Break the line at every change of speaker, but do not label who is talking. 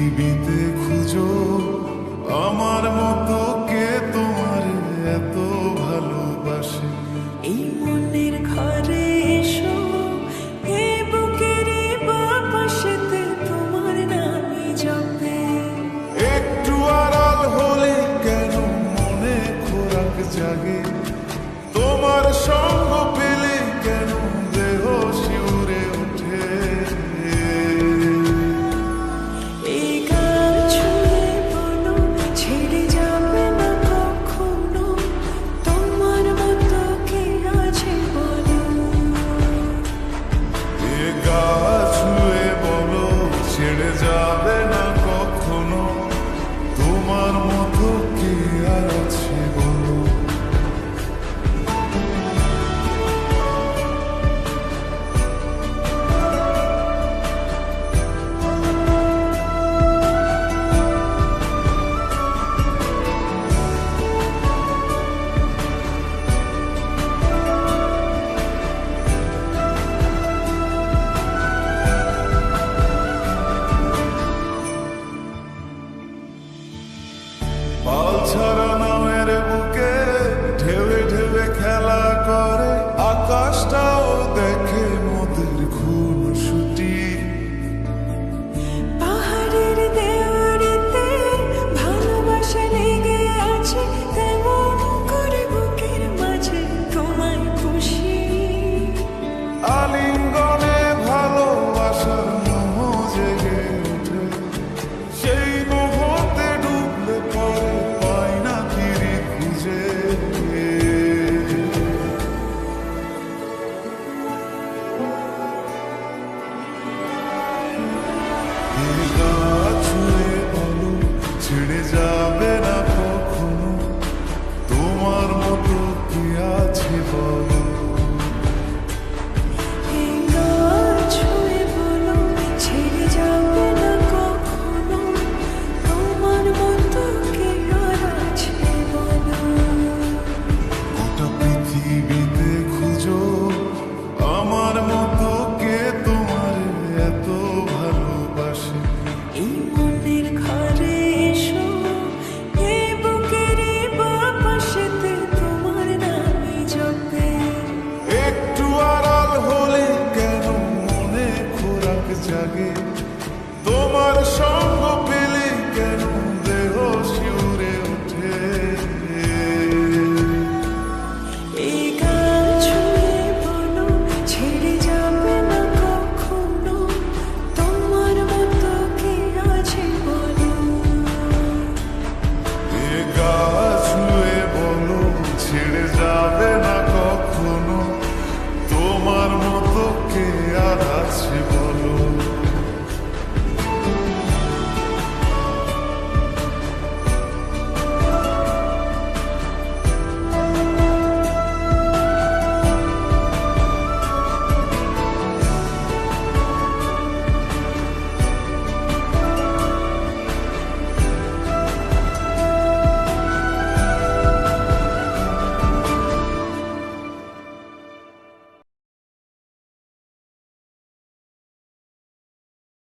পৃথিবীতে খুঁজো আমার মতো কে তোমার এত ভালোবাসে।
এই মনের ঘরে এসো, এ বুকের বাপাশেতে তোমার নামই জপে।
একটু আড়াল হলে কেন মনে খোরাক জাগে, তোমার সঙ্গ পেলে কেন দেহ শিউরে ওঠে।
এই গান ছুঁয়ে বলো ছেড়ে যাবে না কখনো, তোমার মতো কে আছে বলো।
এ গা ছুঁয়ে বলো ছেড়ে যাবে না কখনো, তোমার মতো কে আর আছে বলো। পাল ছাড়া নামের বুকে ঢেউে ঢেউে খেলা করে, আকাশটাও দেখে নদীর খুনসুটি।
পাহাড়ের দেওয়ারিতে ভালোবাসা লেগে আছে, তেমন করে বুকের মাঝে তোমায় খুশি।
আলিঙ্গনে ভালোবাসার মোহ জেগে ওঠে, সেই মোহতে ডুবলে পরে পাই না ফিরে খুঁজে। এ গা ছুঁয়ে বলো ছেড়ে যাবে না কখনো, তোমার মতো কি আছে বলো।
এই গান ছুঁয়ে বলো ছেড়ে যাবে না কখনো, তোমার মতো কে আর আছে বলো।
গোটা পৃথিবীতে খুঁজো আমার মতো কে তোমার এত ভালোবাসে।
এই মনের ঘরে এসো, এ বুকের বাপাশেতে তোমার নামই জপে।
একটু আড়াল হলে কেন মনে খোরাক জাগে, তোমার সঙ্গ